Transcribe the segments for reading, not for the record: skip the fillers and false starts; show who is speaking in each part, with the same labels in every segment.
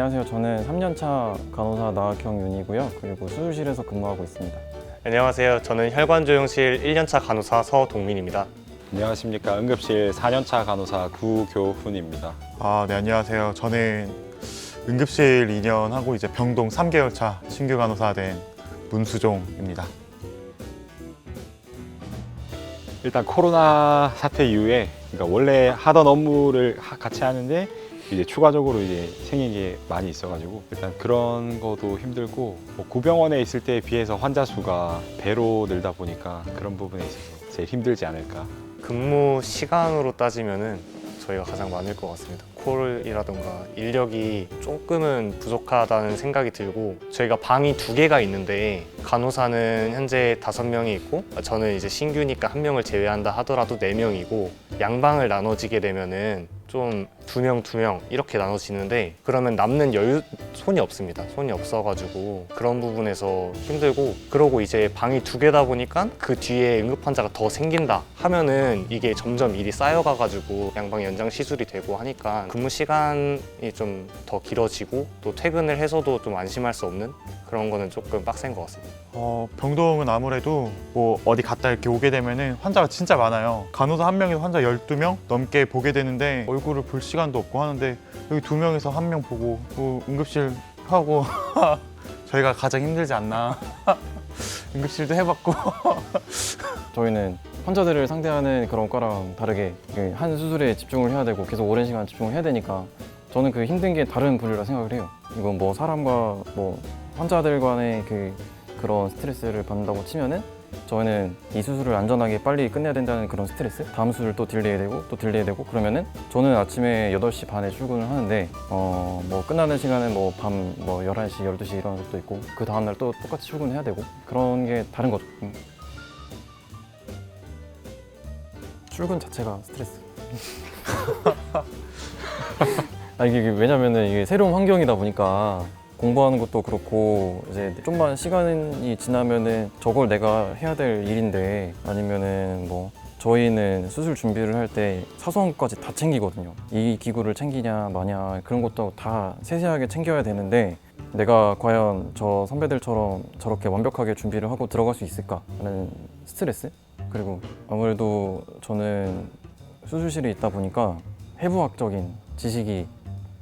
Speaker 1: 안녕하세요. 저는 3년차 간호사 나학형윤이고요. 그리고 수술실에서 근무하고 있습니다.
Speaker 2: 안녕하세요. 저는 혈관조영실 1년차 간호사 서동민입니다.
Speaker 3: 안녕하십니까. 응급실 4년차 간호사 구교훈입니다.
Speaker 4: 네, 안녕하세요. 저는 응급실 2년 하고 이제 병동 3개월 차 신규 간호사 된 문수종입니다.
Speaker 3: 일단 코로나 사태 이후에 그러니까 원래 하던 업무를 같이 하는데 이제 추가적으로 이제 생긴 게 많이 있어가지고 일단 그런 것도 힘들고 뭐 구병원에 있을 때에 비해서 환자 수가 배로 늘다 보니까 그런 부분에 있어서 제일 힘들지 않을까.
Speaker 2: 근무 시간으로 따지면은 저희가 가장 많을 것 같습니다. 콜이라던가 인력이 조금은 부족하다는 생각이 들고, 저희가 방이 2개가 있는데 간호사는 현재 5명이 있고 저는 이제 신규니까 1명을 제외한다 하더라도 4명이고, 양방을 나눠지게 되면은 좀 2명 이렇게 나눠지는데 그러면 남는 손이 없습니다. 손이 없어가지고 그런 부분에서 힘들고, 그러고 이제 방이 2개다 보니까 그 뒤에 응급 환자가 더 생긴다 하면은 이게 점점 일이 쌓여가가지고 양방 연장 시술이 되고 하니까 근무 시간이 좀 더 길어지고, 또 퇴근을 해서도 좀 안심할 수 없는 그런 거는 조금 빡센 것 같습니다.
Speaker 4: 병동은 아무래도 뭐 어디 갔다 이렇게 오게 되면은 환자가 진짜 많아요. 간호사 1명에서 환자 12명 넘게 보게 되는데 얼굴을 볼 시간도 없고 하는데, 여기 2명에서 1명 보고 뭐 응급실 하고 저희가 가장 힘들지 않나. 응급실도 해봤고.
Speaker 1: 저희는 환자들을 상대하는 그런 과랑 다르게 한 수술에 집중을 해야 되고 계속 오랜 시간 집중을 해야 되니까 저는 그 힘든 게 다른 분류라 생각을 해요. 이건 뭐 사람과 뭐 환자들 간의 그런 스트레스를 받는다고 치면은, 저희는 이 수술을 안전하게 빨리 끝내야 된다는 그런 스트레스, 다음 수술 또 딜레이 되고 그러면은 저는 아침에 8시 반에 출근을 하는데 뭐 끝나는 시간은 뭐 밤 11시, 12시 이런 적도 있고, 그 다음날 또 똑같이 출근해야 되고, 그런 게 다른 거죠. 출근 자체가 스트레스. 이게 왜냐면은 이게 새로운 환경이다 보니까 공부하는 것도 그렇고, 이제 좀만 시간이 지나면은 저걸 내가 해야 될 일인데, 아니면은 뭐 저희는 수술 준비를 할 때 사소한 것까지 다 챙기거든요. 이 기구를 챙기냐 마냐 그런 것도 다 세세하게 챙겨야 되는데, 내가 과연 저 선배들처럼 저렇게 완벽하게 준비를 하고 들어갈 수 있을까 하는 스트레스? 그리고 아무래도 저는 수술실에 있다 보니까 해부학적인 지식이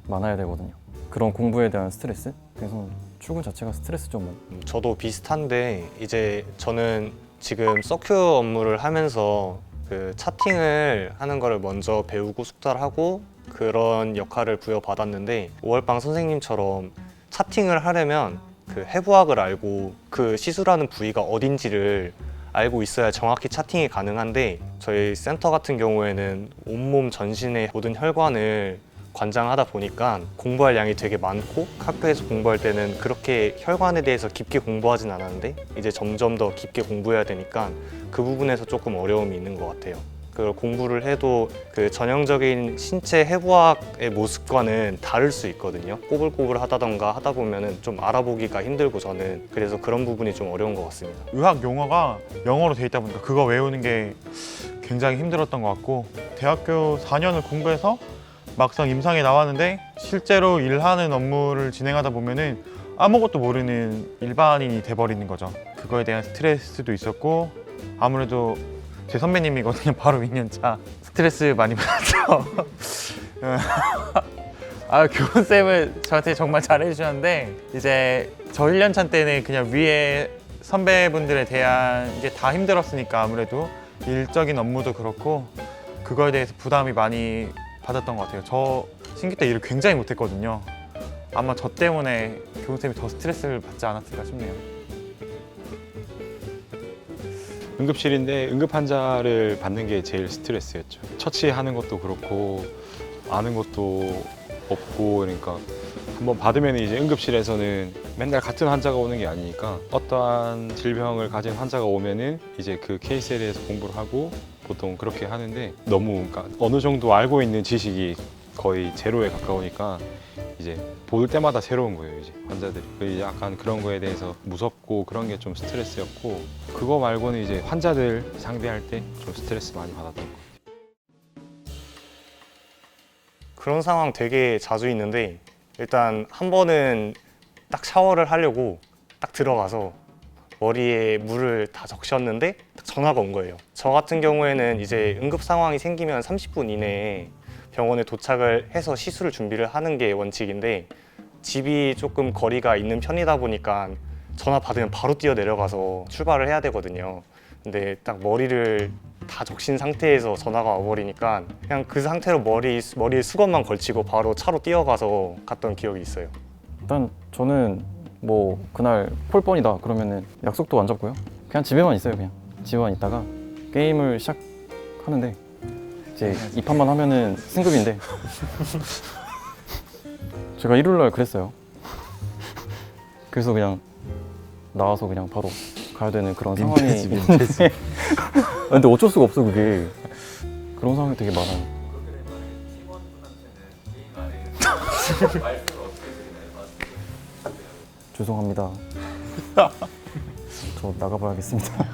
Speaker 1: 많아야 되거든요. 그런 공부에 대한 스트레스? 그래서 출근 자체가 스트레스죠, 뭐.
Speaker 2: 저도 비슷한데, 이제 저는 지금 서큐 업무를 하면서 그 차팅을 하는 거를 먼저 배우고 숙달을 하고 그런 역할을 부여받았는데, 5월방 선생님처럼 차팅을 하려면 그 해부학을 알고 그 시술하는 부위가 어딘지를 알고 있어야 정확히 차팅이 가능한데, 저희 센터 같은 경우에는 온몸 전신의 모든 혈관을 관장하다 보니까 공부할 양이 되게 많고, 학교에서 공부할 때는 그렇게 혈관에 대해서 깊게 공부하진 않았는데 이제 점점 더 깊게 공부해야 되니까 그 부분에서 조금 어려움이 있는 것 같아요. 그걸 공부를 해도 그 전형적인 신체 해부학의 모습과는 다를 수 있거든요. 꼬불꼬불 하다던가 하다 보면은 좀 알아보기가 힘들고, 저는 그래서 그런 부분이 좀 어려운 것 같습니다.
Speaker 4: 의학 용어가 영어로 돼 있다 보니까 그거 외우는 게 굉장히 힘들었던 것 같고, 대학교 4년을 공부해서 막상 임상에 나왔는데 실제로 일하는 업무를 진행하다 보면은 아무것도 모르는 일반인이 돼버리는 거죠. 그거에 대한 스트레스도 있었고, 아무래도 제 선배님이거든요. 바로 2년차. 스트레스 많이 받았죠. 교훈쌤은 저한테 정말 잘해주셨는데, 이제 저 1년차 때는 그냥 위에 선배분들에 대한 게 다 힘들었으니까 아무래도 일적인 업무도 그렇고 그거에 대해서 부담이 많이 받았던 것 같아요. 저 신규 때 일을 굉장히 못했거든요. 아마 저 때문에 교훈쌤이 더 스트레스를 받지 않았을까 싶네요.
Speaker 3: 응급실인데 응급 환자를 받는 게 제일 스트레스였죠. 처치하는 것도 그렇고 아는 것도 없고, 그러니까 한번 받으면 이제 응급실에서는 맨날 같은 환자가 오는 게 아니니까 어떠한 질병을 가진 환자가 오면은 이제 그 케이스에 대해서 공부를 하고 보통 그렇게 하는데, 너무 그러니까 어느 정도 알고 있는 지식이 거의 제로에 가까우니까 이제 볼 때마다 새로운 거예요, 이제 환자들이. 이제 약간 그런 거에 대해서 무섭고 그런 게 좀 스트레스였고, 그거 말고는 이제 환자들 상대할 때 좀 스트레스 많이 받았던 거.
Speaker 2: 그런 상황 되게 자주 있는데, 일단 한 번은 딱 샤워를 하려고 딱 들어가서 머리에 물을 다 적셨는데 딱 전화가 온 거예요. 저 같은 경우에는 이제 응급 상황이 생기면 30분 이내에 병원에 도착을 해서 시술을 준비를 하는 게 원칙인데 집이 조금 거리가 있는 편이다 보니까 전화 받으면 바로 뛰어 내려가서 출발을 해야 되거든요. 근데 딱 머리를 다 적신 상태에서 전화가 와버리니까 그냥 그 상태로 머리에 수건만 걸치고 바로 차로 뛰어가서 갔던 기억이 있어요.
Speaker 1: 일단 저는 뭐 그날 폴뻔이다 그러면은 약속도 안 잡고요. 그냥 집에만 있어요. 그냥 집에만 있다가 게임을 시작하는데 이제 이 판만 하면은 승급인데 제가 일요일 날 그랬어요. 그래서 그냥 나와서 그냥 바로 가야 되는 그런 상황이 있는데 근데 어쩔 수가 없어 그게. 그런 상황이 되게 많아요. 죄송합니다. 저 나가봐야겠습니다.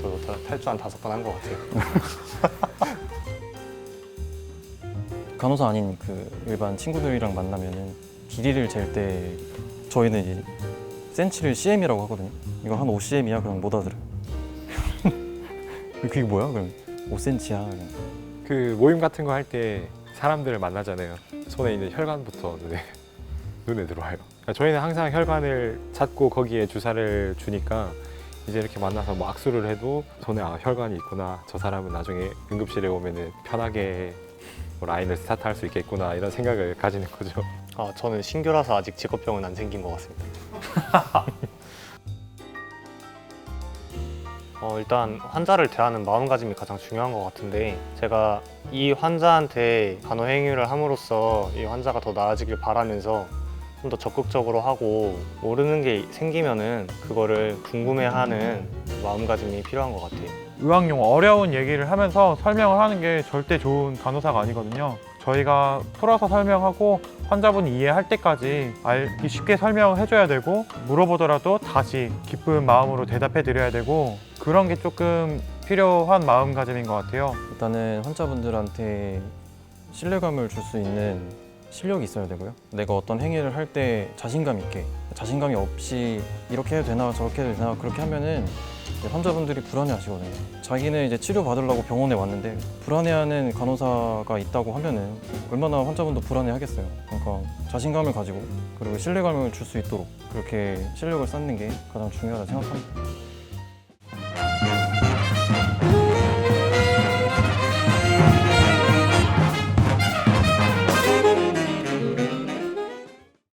Speaker 2: 저도 탈주 한 5번 한 것 같아요.
Speaker 1: 간호사 아닌 그 일반 친구들이랑 만나면은 길이를 잴 때 저희는 이제 센치를 CM이라고 하거든요. 이거 한 5cm이야 그럼 못 알아들어요. 그게 뭐야? 그럼 5cm야.
Speaker 3: 그 모임 같은 거 할 때 사람들을 만나잖아요. 손에 있는 혈관부터 눈에 들어와요. 그러니까 저희는 항상 혈관을 찾고 거기에 주사를 주니까 이제 이렇게 만나서 뭐 악수를 해도 손에 혈관이 있구나. 저 사람은 나중에 응급실에 오면은 편하게 뭐 라인을 스타트할 수 있겠구나 이런 생각을 가지는 거죠.
Speaker 2: 저는 신규라서 아직 직업병은 안 생긴 것 같습니다. 일단 환자를 대하는 마음가짐이 가장 중요한 것 같은데 제가 이 환자한테 간호행위를 함으로써 이 환자가 더 나아지길 바라면서 좀 더 적극적으로 하고 모르는 게 생기면은 그거를 궁금해하는 마음가짐이 필요한 것 같아요.
Speaker 4: 의학용 어려운 얘기를 하면서 설명을 하는 게 절대 좋은 간호사가 아니거든요. 저희가 풀어서 설명하고 환자분이 이해할 때까지 알기 쉽게 설명을 해줘야 되고 물어보더라도 다시 기쁜 마음으로 대답해 드려야 되고 그런 게 조금 필요한 마음가짐인 것 같아요.
Speaker 1: 일단은 환자분들한테 신뢰감을 줄 수 있는 실력이 있어야 되고요. 내가 어떤 행위를 할 때 자신감 있게, 자신감이 없이 이렇게 해도 되나 저렇게 해도 되나 그렇게 하면은 이제 환자분들이 불안해하시거든요. 자기는 이제 치료 받으려고 병원에 왔는데 불안해하는 간호사가 있다고 하면은 얼마나 환자분도 불안해하겠어요. 그러니까 자신감을 가지고 그리고 신뢰감을 줄 수 있도록 그렇게 실력을 쌓는 게 가장 중요하다고 생각합니다.